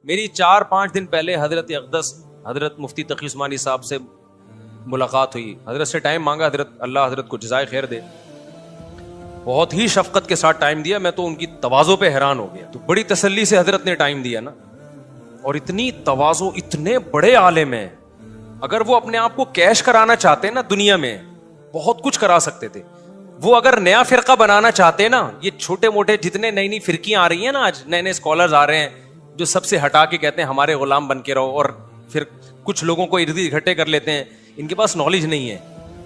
میری 4-5 دن پہلے حضرت اقدس حضرت مفتی تقی عثمانی صاحب سے ملاقات ہوئی. حضرت سے ٹائم مانگا, اللہ حضرت کو جزائے خیر دے, بہت ہی شفقت کے ساتھ ٹائم دیا. میں تو ان کی تواضع پہ حیران ہو گیا. تو بڑی تسلی سے حضرت نے ٹائم دیا نا, اور اتنی تواضع, اتنے بڑے عالم ہیں. اگر وہ اپنے آپ کو کیش کرانا چاہتے نا دنیا میں, بہت کچھ کرا سکتے تھے. وہ اگر نیا فرقہ بنانا چاہتے نا, یہ چھوٹے موٹے جتنے نئی نئی فرقیاں آ رہی ہیں نا, آج نئے نئے اسکالرز آ رہے ہیں جو سب سے ہٹا کے کہتے ہیں ہمارے غلام بن کے رہو, اور پھر کچھ لوگوں کو ارد اکٹھے کر لیتے ہیں. ان کے پاس نالج نہیں ہے.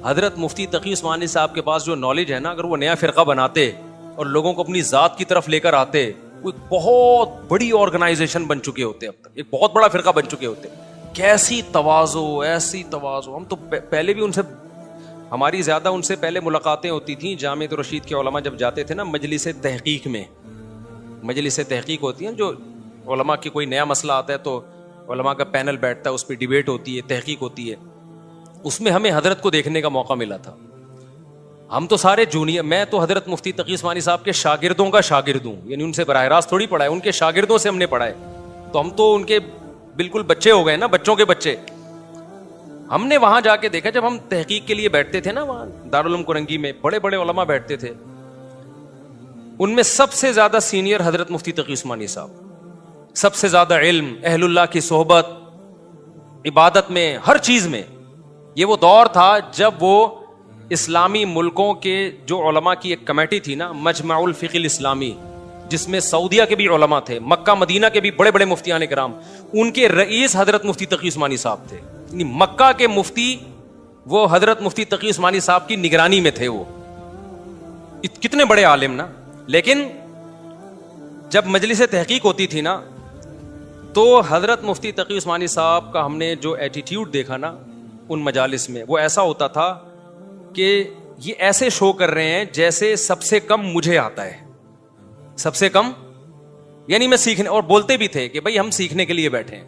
حضرت مفتی تقی عثمانی صاحب کے پاس جو نالج ہے نا, اگر وہ نیا فرقہ بناتے اور لوگوں کو اپنی ذات کی طرف لے کر آتے, وہ ایک بہت بڑی آرگنائزیشن بن چکے ہوتے. اب تک ایک بہت بڑا فرقہ بن چکے ہوتے. کیسی تواضع, ایسی تواضع. ہم تو پہلے بھی ان سے, ہماری زیادہ ان سے پہلے ملاقاتیں ہوتی تھیں جامعۃ الرشید کے علماء جب جاتے تھے نا مجلس تحقیق میں. مجلس تحقیق ہوتی ہیں جو علماء کی کوئی نیا مسئلہ آتا ہے تو علماء کا پینل بیٹھتا ہے, اس پہ ڈیبیٹ ہوتی ہے, تحقیق ہوتی ہے. اس میں ہمیں حضرت کو دیکھنے کا موقع ملا تھا. ہم تو سارے جونیئر, میں تو حضرت مفتی تقی عثمانی صاحب کے شاگردوں کا شاگرد ہوں, یعنی ان سے براہ راست تھوڑی پڑھا ہے, ان کے شاگردوں سے ہم نے پڑھا ہے. تو ہم تو ان کے بالکل بچے ہو گئے نا, بچوں کے بچے. ہم نے وہاں جا کے دیکھا, جب ہم تحقیق کے لیے بیٹھتے تھے نا وہاں دارالعلوم کرنگی میں, بڑے بڑے علماء بیٹھتے تھے. ان میں سب سے زیادہ سینئر حضرت مفتی تقی عثمانی صاحب, سب سے زیادہ علم, اہل اللہ کی صحبت, عبادت میں, ہر چیز میں. یہ وہ دور تھا جب وہ اسلامی ملکوں کے جو علماء کی ایک کمیٹی تھی نا, مجمع الفقہ الاسلامی, جس میں سعودیہ کے بھی علماء تھے, مکہ مدینہ کے بھی بڑے بڑے مفتیان کرام, ان کے رئیس حضرت مفتی تقی عثمانی صاحب تھے. یعنی مکہ کے مفتی وہ حضرت مفتی تقی عثمانی صاحب کی نگرانی میں تھے. وہ کتنے بڑے عالم نا. لیکن جب مجلس تحقیق ہوتی تھی نا, تو حضرت مفتی تقی عثمانی صاحب کا ہم نے جو ایٹیٹیوڈ دیکھا نا ان مجالس میں, وہ ایسا ہوتا تھا کہ یہ ایسے شو کر رہے ہیں جیسے سب سے کم مجھے آتا ہے, سب سے کم. یعنی میں سیکھنے, اور بولتے بھی تھے کہ بھائی ہم سیکھنے کے لیے بیٹھے ہیں.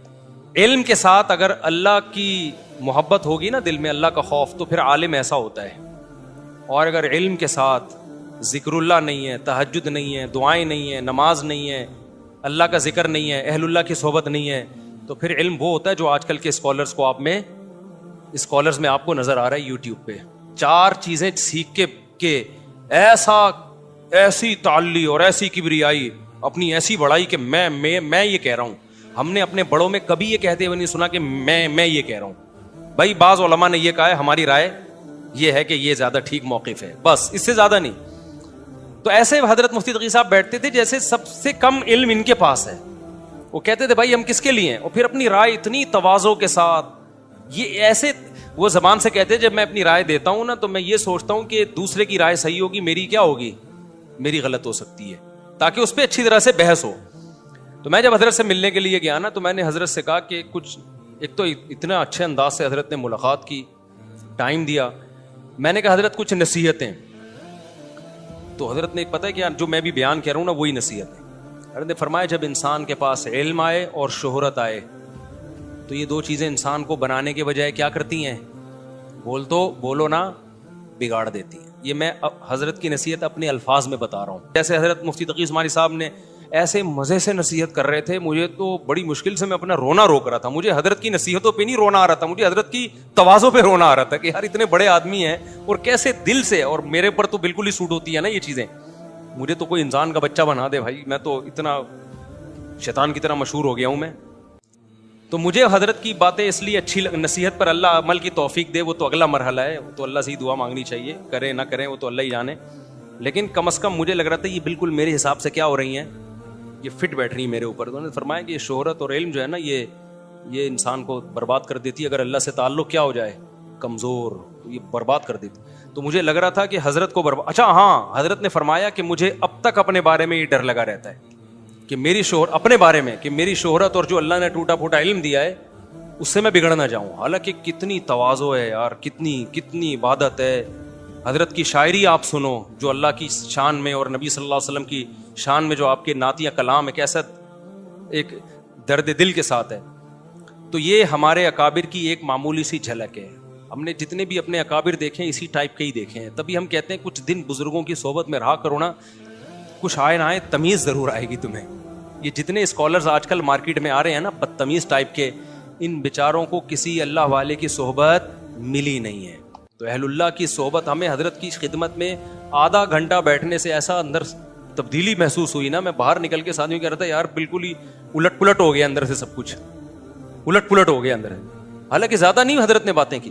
علم کے ساتھ اگر اللہ کی محبت ہوگی نا دل میں, اللہ کا خوف, تو پھر عالم ایسا ہوتا ہے. اور اگر علم کے ساتھ ذکر اللہ نہیں ہے, تہجد نہیں ہے, دعائیں نہیں ہیں, نماز نہیں ہے, اللہ کا ذکر نہیں ہے, اہل اللہ کی صحبت نہیں ہے, تو پھر علم وہ ہوتا ہے جو آج کل کے اسکالرز کو آپ میں, اسکالرز میں آپ کو نظر آ رہا ہے یوٹیوب پہ. 4 چیزیں سیکھ کے ایسی تعلی اور ایسی کبریائی, اپنی ایسی بڑائی کہ میں یہ کہہ رہا ہوں. ہم نے اپنے بڑوں میں کبھی یہ کہتے ہوئے نہیں سنا کہ میں یہ کہہ رہا ہوں. بھائی بعض علماء نے یہ کہا ہے, ہماری رائے یہ ہے کہ یہ زیادہ ٹھیک موقف ہے, بس اس سے زیادہ نہیں. تو ایسے حضرت مفتی تقی صاحب بیٹھتے تھے جیسے سب سے کم علم ان کے پاس ہے. وہ کہتے تھے بھائی ہم کس کے لیے ہیں, اور پھر اپنی رائے اتنی تواضع کے ساتھ, یہ ایسے وہ زبان سے کہتے ہیں جب میں اپنی رائے دیتا ہوں نا تو میں یہ سوچتا ہوں کہ دوسرے کی رائے صحیح ہوگی, میری کیا ہوگی, میری غلط ہو سکتی ہے, تاکہ اس پہ اچھی طرح سے بحث ہو. تو میں جب حضرت سے ملنے کے لیے گیا نا, تو میں نے حضرت سے کہا کہ کچھ, ایک تو اتنا اچھے انداز سے حضرت نے ملاقات کی, ٹائم دیا. میں نے کہا حضرت کچھ نصیحتیں. تو حضرت نے پتہ ہے کہ جو میں بھی بیان کہہ رہا ہوں نا وہی نصیحت ہے. حضرت نے فرمایا جب انسان کے پاس علم آئے اور شہرت آئے تو یہ 2 چیزیں انسان کو بنانے کے بجائے کیا کرتی ہیں, بولو نا, بگاڑ دیتی ہیں. یہ میں حضرت کی نصیحت اپنے الفاظ میں بتا رہا ہوں. جیسے حضرت مفتی تقی عثمانی صاحب نے ایسے مزے سے نصیحت کر رہے تھے, مجھے تو بڑی مشکل سے میں اپنا رونا روک رہا تھا. مجھے حضرت کی نصیحتوں پہ نہیں رونا آ رہا تھا, مجھے حضرت کی تواضع پہ رونا آ رہا تھا کہ یار اتنے بڑے آدمی ہیں اور کیسے دل سے, اور میرے پر تو بالکل ہی سوٹ ہوتی ہے نا یہ چیزیں. مجھے تو کوئی انسان کا بچہ بنا دے بھائی, میں تو اتنا شیطان کی طرح مشہور ہو گیا ہوں میں. تو مجھے حضرت کی باتیں اس لیے اچھی, نصیحت پر اللہ عمل کی توفیق دے, وہ تو اگلا مرحلہ ہے, وہ تو اللہ سے ہی دعا مانگنی چاہیے, کریں نہ کریں وہ تو اللہ ہی جانے. لیکن کم از کم مجھے لگ رہا تھا یہ بالکل میرے حساب سے کیا ہو رہی ہیں, یہ فٹ بیٹھ رہی ہیں میرے اوپر. تو انہوں نے فرمایا کہ یہ شہرت اور علم جو ہے نا یہ انسان کو برباد کر دیتی ہے. اگر اللہ سے تعلق کیا ہو جائے کمزور, تو یہ برباد کر دیتی. تو مجھے لگ رہا تھا کہ حضرت کو اچھا ہاں, حضرت نے فرمایا کہ مجھے اب تک اپنے بارے میں یہ ڈر لگا رہتا ہے کہ میری اپنے بارے میں کہ میری شہرت اور جو اللہ نے ٹوٹا پھوٹا علم دیا ہے اس سے میں بگڑ نہ جاؤں. حالانکہ کتنی تواضع ہے یار, کتنی عبادت ہے. حضرت کی شاعری آپ سنو جو اللہ کی شان میں اور نبی صلی اللہ علیہ وسلم کی شان میں جو آپ کے نعتیہ کلام ہے, کیسا ایک درد دل کے ساتھ ہے. تو یہ ہمارے اکابر کی ایک معمولی سی جھلک ہے. ہم نے جتنے بھی اپنے اکابر دیکھے ہیں اسی ٹائپ کے ہی دیکھے ہیں. تبھی ہم کہتے ہیں کچھ دن بزرگوں کی صحبت میں رہا کرو نا, کچھ آئے نہ آئے تمیز ضرور آئے گی تمہیں. یہ جتنے اسکالرز آج کل مارکیٹ میں آ رہے ہیں نا بدتمیز ٹائپ کے, ان بیچاروں کو کسی اللہ والے کی صحبت ملی نہیں ہے. تو اہل اللہ کی صحبت, ہمیں حضرت کی خدمت میں آدھا گھنٹہ بیٹھنے سے ایسا اندر تبدیلی محسوس ہوئی نا, میں باہر نکل کے ساتھیوں کہہ رہا تھا یار بالکل ہی الٹ پلٹ ہو گیا اندر سے, سب کچھ الٹ پلٹ ہو گیا اندر. حالانکہ زیادہ نہیں حضرت نے باتیں کی.